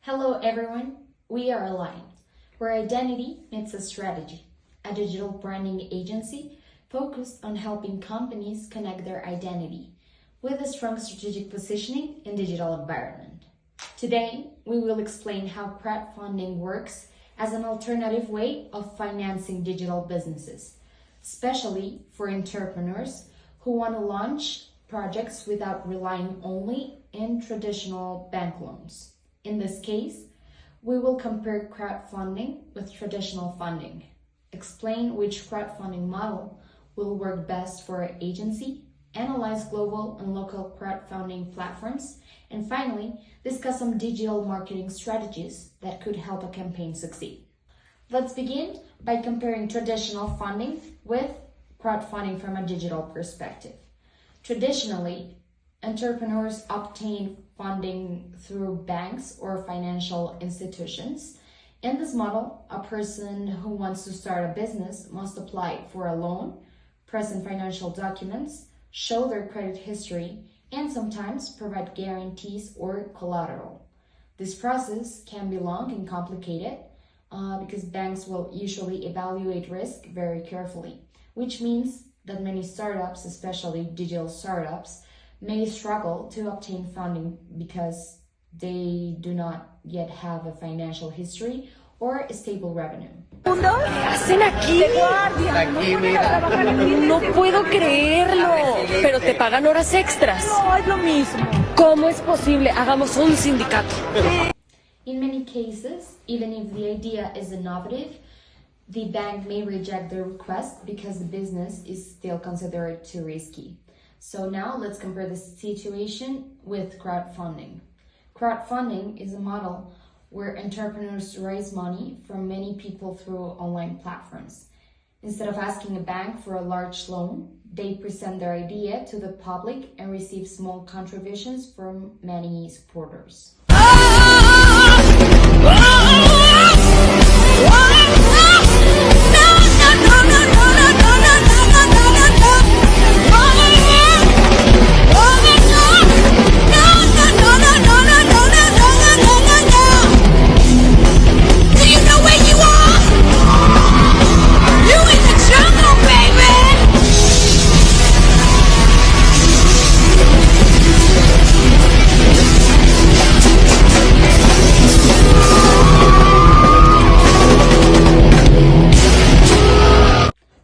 Hello everyone, we are Allign, where identity meets a strategy, a digital branding agency focused on helping companies connect their identity with a strong strategic positioning in digital environment. Today, we will explain how crowdfunding works as an alternative way of financing digital businesses, especially for entrepreneurs who want to launch projects without relying only on traditional bank loans. In this case, we will compare crowdfunding with traditional funding, explain which crowdfunding model will work best for our agency, analyze global and local crowdfunding platforms, and finally, discuss some digital marketing strategies that could help a campaign succeed. Let's begin by comparing traditional funding with crowdfunding from a digital perspective. Traditionally, entrepreneurs obtain funding through banks or financial institutions. In this model, a person who wants to start a business must apply for a loan, present financial documents, show their credit history, and sometimes provide guarantees or collateral. This process can be long and complicated because banks will usually evaluate risk very carefully, which means that many startups, especially digital startups, may struggle to obtain funding because they do not yet have a financial history or a stable revenue. ¿Qué hacen aquí? Aquí, mira. No puedo creerlo. Pero te pagan horas extras. No, es lo mismo. ¿Cómo es posible? Hagamos un sindicato. In many cases, even if the idea is innovative, the bank may reject the request because the business is still considered too risky. So now let's compare the situation with crowdfunding. Crowdfunding is a model where entrepreneurs raise money from many people through online platforms. Instead of asking a bank for a large loan, they present their idea to the public and receive small contributions from many supporters.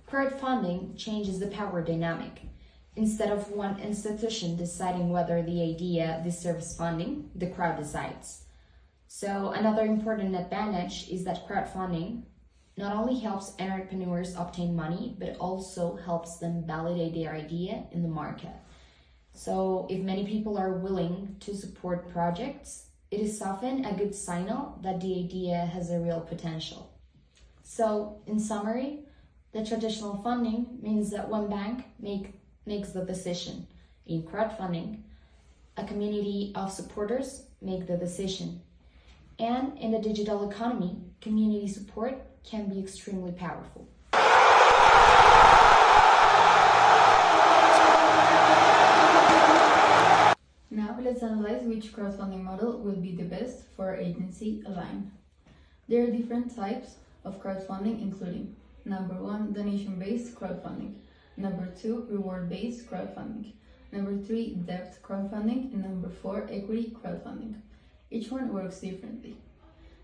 Crowdfunding changes the power dynamic. Instead of one institution deciding whether the idea deserves funding, the crowd decides. So another important advantage is that crowdfunding not only helps entrepreneurs obtain money, but also helps them validate their idea in the market. So if many people are willing to support projects, it is often a good signal that the idea has a real potential. So in summary, the traditional funding means that one bank makes the decision. In crowdfunding, a community of supporters make the decision. And in the digital economy, community support can be extremely powerful. Now let's analyze which crowdfunding model will be the best for our agency Allign. There are different types of crowdfunding, including Number 1, donation-based crowdfunding. Number 2, reward-based crowdfunding. Number 3, debt crowdfunding. And number 4, equity crowdfunding. Each one works differently,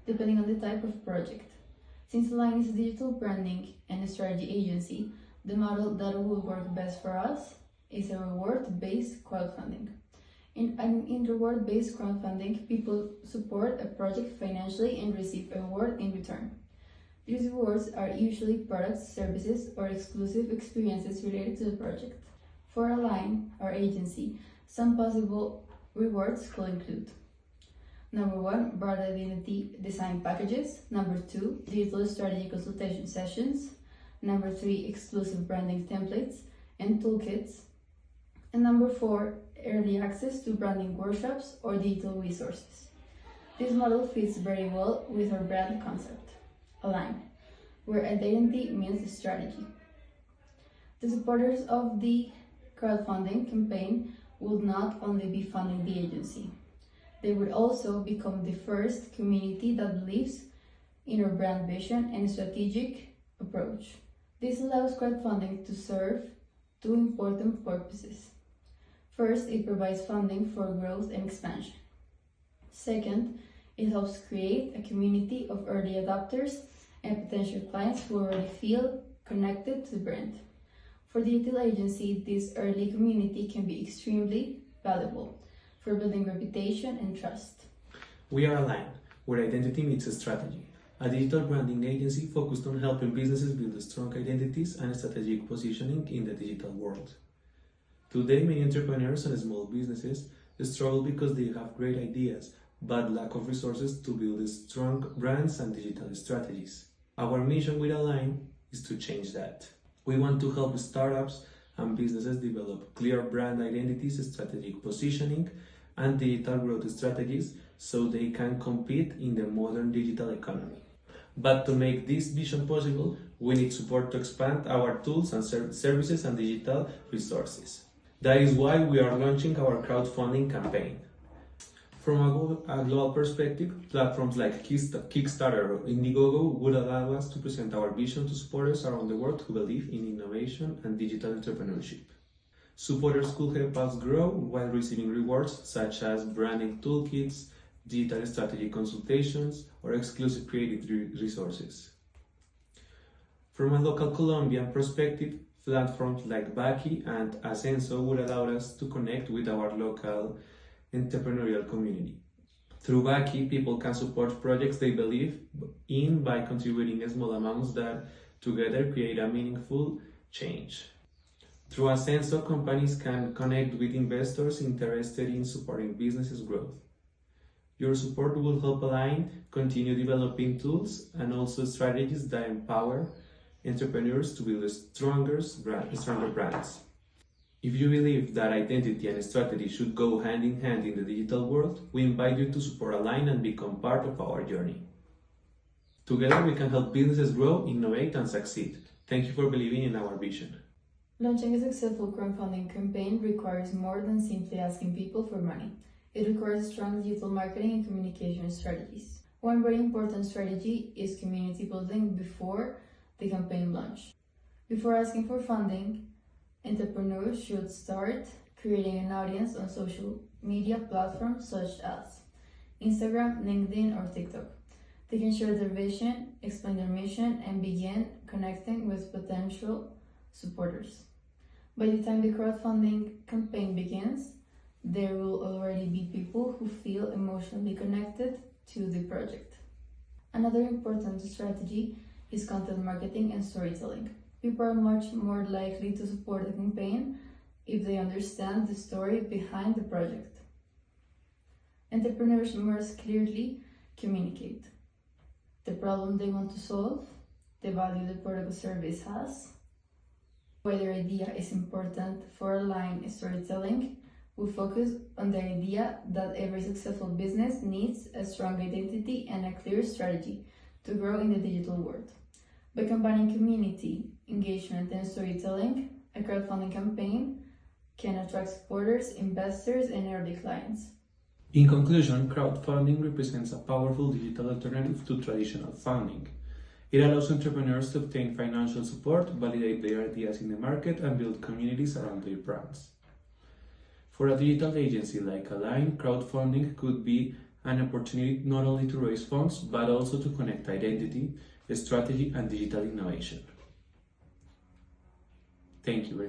depending on the type of project. Since Allign is a digital branding and a strategy agency, the model that will work best for us is a reward-based crowdfunding. In reward-based crowdfunding, people support a project financially and receive a reward in return. These rewards are usually products, services, or exclusive experiences related to the project. For Allign, our agency, some possible rewards could include: Number 1, brand identity design packages. Number 2, digital strategy consultation sessions. Number 3, exclusive branding templates and toolkits. And number 4, early access to branding workshops or digital resources. This model fits very well with our brand concept, Allign, where identity means strategy. The supporters of the crowdfunding campaign will not only be funding the agency. They would also become the first community that believes in our brand vision and strategic approach. This allows crowdfunding to serve two important purposes. First, it provides funding for growth and expansion. Second, it helps create a community of early adopters and potential clients who already feel connected to the brand. For the digital agency, this early community can be extremely valuable for building reputation and trust. We are Allign, where identity meets a strategy. A digital branding agency focused on helping businesses build strong identities and strategic positioning in the digital world. Today, many entrepreneurs and small businesses struggle because they have great ideas, but lack of resources to build strong brands and digital strategies. Our mission with Allign is to change that. We want to help startups and businesses develop clear brand identities, strategic positioning, and digital growth strategies so they can compete in the modern digital economy. But to make this vision possible, we need support to expand our tools and services and digital resources. That is why we are launching our crowdfunding campaign. From a global perspective, platforms like Kickstarter or Indiegogo would allow us to present our vision to supporters around the world who believe in innovation and digital entrepreneurship. Supporters could help us grow while receiving rewards such as branding toolkits, digital strategy consultations, or exclusive creative resources. From a local Colombian perspective, platforms like Baki and Ascenso would allow us to connect with our local entrepreneurial community. Through Baki, people can support projects they believe in by contributing small amounts that together create a meaningful change. Through Ascenso, companies can connect with investors interested in supporting businesses' growth. Your support will help Allign continue developing tools and also strategies that empower entrepreneurs to build stronger brands. If you believe that identity and strategy should go hand in hand in the digital world, we invite you to support Allign and become part of our journey. Together we can help businesses grow, innovate, and succeed. Thank you for believing in our vision. Launching a successful crowdfunding campaign requires more than simply asking people for money. It requires strong digital marketing and communication strategies. One very important strategy is community building before the campaign launch. Before asking for funding, entrepreneurs should start creating an audience on social media platforms such as Instagram, LinkedIn, or TikTok. They can share their vision, explain their mission, and begin connecting with potential supporters. By the time the crowdfunding campaign begins, there will already be people who feel emotionally connected to the project. Another important strategy is content marketing and storytelling. People are much more likely to support a campaign if they understand the story behind the project. Entrepreneurs must clearly communicate the problem they want to solve, the value the product or service has, why their idea is important. For Allign storytelling, we focus on the idea that every successful business needs a strong identity and a clear strategy to grow in the digital world. By combining community, engagement, and storytelling, a crowdfunding campaign can attract supporters, investors, and early clients. In conclusion, crowdfunding represents a powerful digital alternative to traditional funding. It allows entrepreneurs to obtain financial support, validate their ideas in the market, and build communities around their brands. For a digital agency like Allign, crowdfunding could be an opportunity not only to raise funds, but also to connect identity, strategy, and digital innovation. Thank you very much.